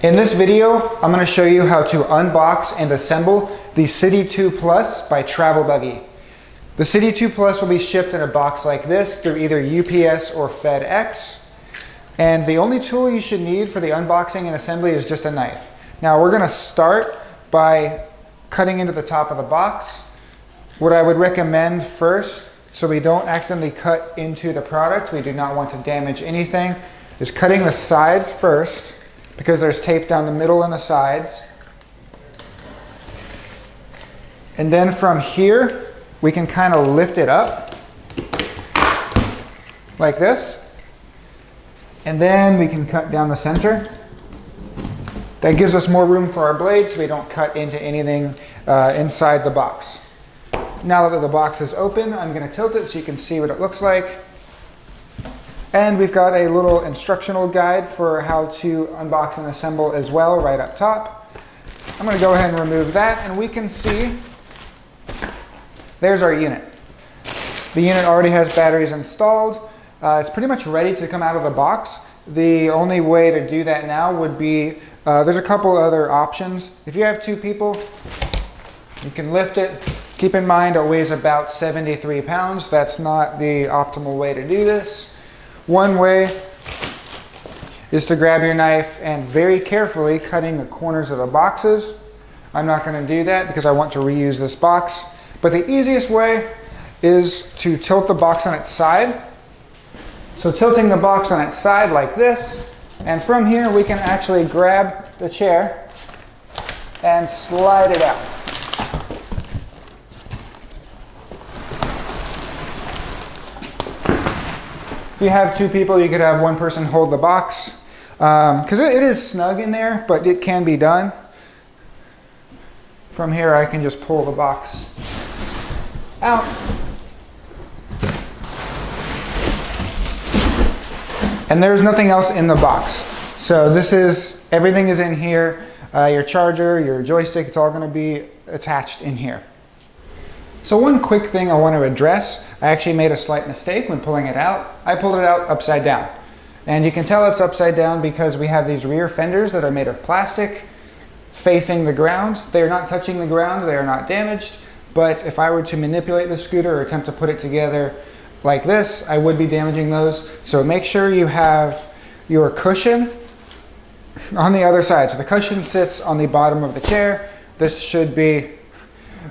In this video, I'm going to show you how to unbox and assemble the City 2 Plus by Travel Buggy. The City 2 Plus will be shipped in a box like this through either UPS or FedEx. And the only tool you should need for the unboxing and assembly is just a knife. Now we're going to start by cutting into the top of the box. What I would recommend first, so we don't accidentally cut into the product, we do not want to damage anything, is cutting the sides first, because there's tape down the middle and the sides. And then from here, we can kind of lift it up like this. And then we can cut down the center. That gives us more room for our blade so we don't cut into anything inside the box. Now that the box is open, I'm going to tilt it so you can see what it looks like. And we've got a little instructional guide for how to unbox and assemble as well right up top. I'm going to go ahead and remove that, and we can see there's our unit. The unit already has batteries installed. It's pretty much ready to come out of the box. The only way to do that now would be, there's a couple other options. If you have two people, you can lift it. Keep in mind it weighs about 73 pounds. That's not the optimal way to do this. One way is to grab your knife and very carefully cutting the corners of the boxes. I'm not going to do that because I want to reuse this box. But the easiest way is to tilt the box on its side. So tilting the box on its side like this, and from here we can actually grab the chair and slide it out. If you have two people, you could have one person hold the box, because it is snug in there, but it can be done. From here, I can just pull the box out. And there's nothing else in the box. So everything is in here. Your charger, your joystick, it's all going to be attached in here. So one quick thing I want to address, I actually made a slight mistake when pulling it out. I pulled it out upside down. And you can tell it's upside down because we have these rear fenders that are made of plastic facing the ground. They are not touching the ground, they are not damaged. But if I were to manipulate the scooter or attempt to put it together like this, I would be damaging those. So make sure you have your cushion on the other side. So the cushion sits on the bottom of the chair. This should be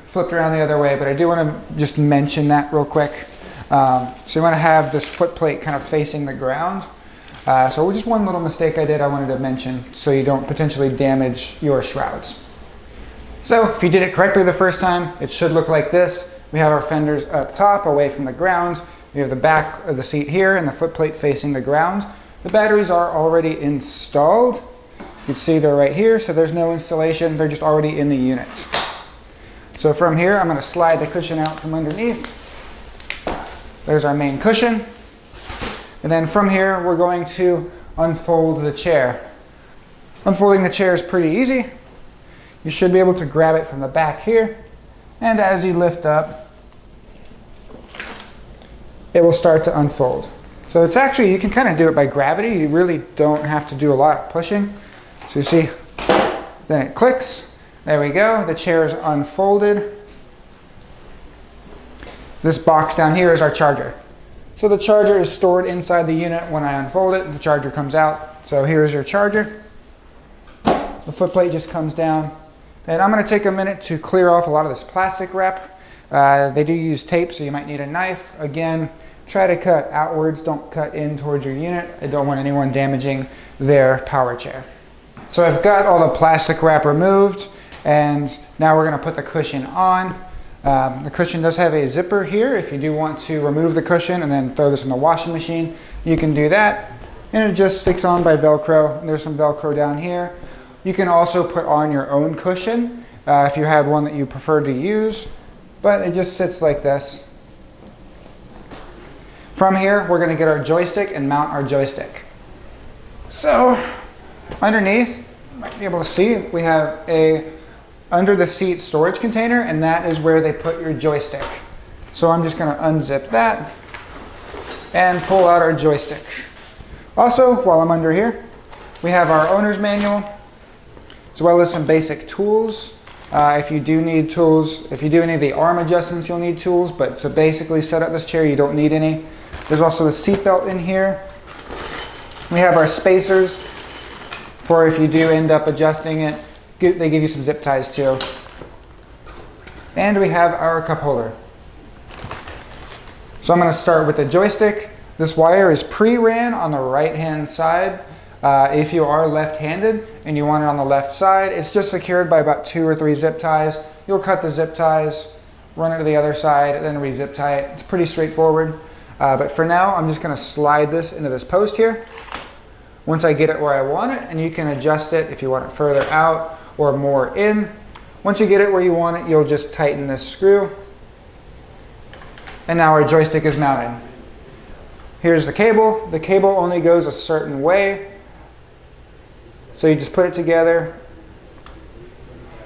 flipped around the other way, but I do want to just mention that real quick. So you want to have this foot plate kind of facing the ground. So just one little mistake I did I wanted to mention so you don't potentially damage your shrouds. So if you did it correctly the first time, it should look like this. We have our fenders up top away from the ground. We have the back of the seat here and the foot plate facing the ground. The batteries are already installed. You can see they're right here, so there's no installation. They're just already in the unit. So from here, I'm going to slide the cushion out from underneath. There's our main cushion. And then from here, we're going to unfold the chair. Unfolding the chair is pretty easy. You should be able to grab it from the back here. And as you lift up, it will start to unfold. So it's actually, you can kind of do it by gravity. You really don't have to do a lot of pushing. So you see, then it clicks. There we go, the chair is unfolded. This box down here is our charger. So the charger is stored inside the unit. When I unfold it, the charger comes out. So here's your charger. The foot plate just comes down. And I'm going to take a minute to clear off a lot of this plastic wrap. They do use tape, so you might need a knife. Again, try to cut outwards, don't cut in towards your unit. I don't want anyone damaging their power chair. So I've got all the plastic wrap removed. And now we're going to put the cushion on. The cushion does have a zipper here. If you do want to remove the cushion and then throw this in the washing machine, you can do that. And it just sticks on by Velcro. And there's some Velcro down here. You can also put on your own cushion if you had one that you prefer to use. But it just sits like this. From here, we're going to get our joystick and mount our joystick. So underneath, you might be able to see, we have a under the seat storage container, and that is where they put your joystick. So I'm just going to unzip that and pull out our joystick. Also, while I'm under here, we have our owner's manual. as well as some basic tools. If you do need tools, if you do any of the arm adjustments, you'll need tools, but to basically set up this chair, you don't need any. There's also the seat belt in here. We have our spacers for if you do end up adjusting it. They give you some zip ties too. And we have our cup holder. So I'm going to start with the joystick. This wire is pre-ran on the right-hand side. If you are left-handed and you want it on the left side, it's just secured by about 2 or 3 zip ties. You'll cut the zip ties, run it to the other side, and then re-zip tie it. It's pretty straightforward. But for now, I'm just going to slide this into this post here. Once I get it where I want it, and you can adjust it if you want it further out or more in. Once you get it where you want it, you'll just tighten this screw. And now our joystick is mounted. Here's the cable. The cable only goes a certain way. So you just put it together.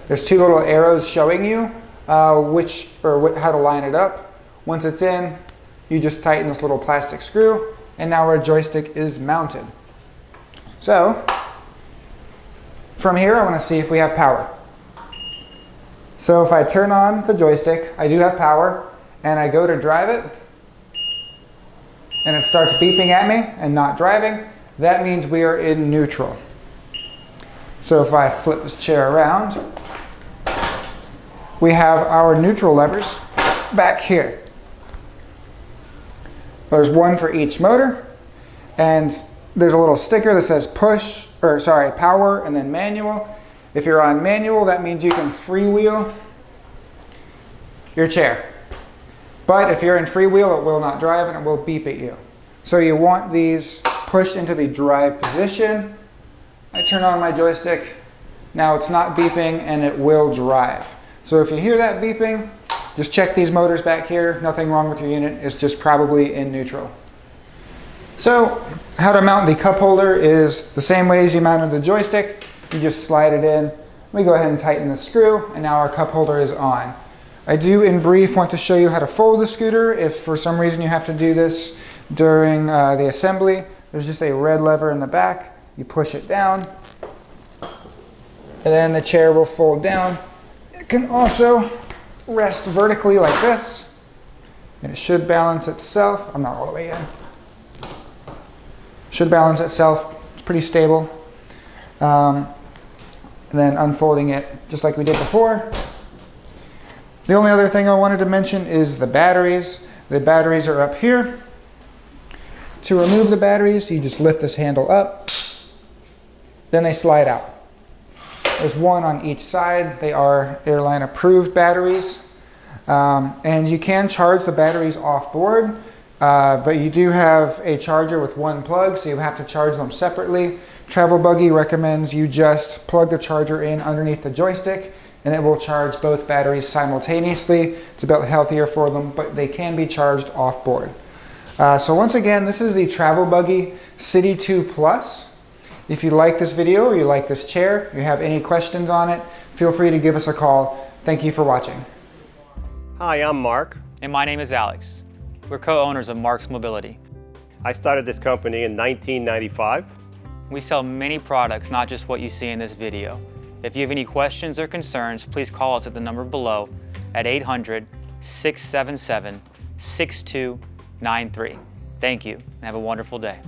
There's 2 little arrows showing you how to line it up. Once it's in, you just tighten this little plastic screw, and now our joystick is mounted. So from here, I want to see if we have power. So if I turn on the joystick, I do have power, and I go to drive it, and it starts beeping at me and not driving. That means we are in neutral. So if I flip this chair around, we have our neutral levers back here. There's one for each motor, and there's a little sticker that says power and then manual. If you're on manual, that means you can freewheel your chair. But if you're in freewheel, it will not drive and it will beep at you. So you want these pushed into the drive position. I turn on my joystick. Now it's not beeping and it will drive. So if you hear that beeping, just check these motors back here. Nothing wrong with your unit. It's just probably in neutral. So how to mount the cup holder is the same way as you mounted the joystick. You just slide it in. We go ahead and tighten the screw, and now our cup holder is on. I do, in brief, want to show you how to fold the scooter. If for some reason you have to do this during the assembly, there's just a red lever in the back. You push it down, and then the chair will fold down. It can also rest vertically like this, and it should balance itself. I'm not all the way in. Should balance itself. It's pretty stable. And then unfolding it just like we did before. The only other thing I wanted to mention is the batteries. The batteries are up here. To remove the batteries, you just lift this handle up. Then they slide out. There's one on each side. They are airline-approved batteries. And you can charge the batteries off board, but you do have a charger with one plug, so you have to charge them separately. Travel Buggy recommends you just plug the charger in underneath the joystick, and it will charge both batteries simultaneously. It's a bit healthier for them, but they can be charged off board. So once again, this is the Travel Buggy City 2 Plus. If you like this video or you like this chair, you have any questions on it, feel free to give us a call. Thank you for watching. Hi, I'm Mark. And my name is Alex. We're co-owners of Marc's Mobility. I started this company in 1995. We sell many products, not just what you see in this video. If you have any questions or concerns, please call us at the number below at 800-677-6293. Thank you, and have a wonderful day.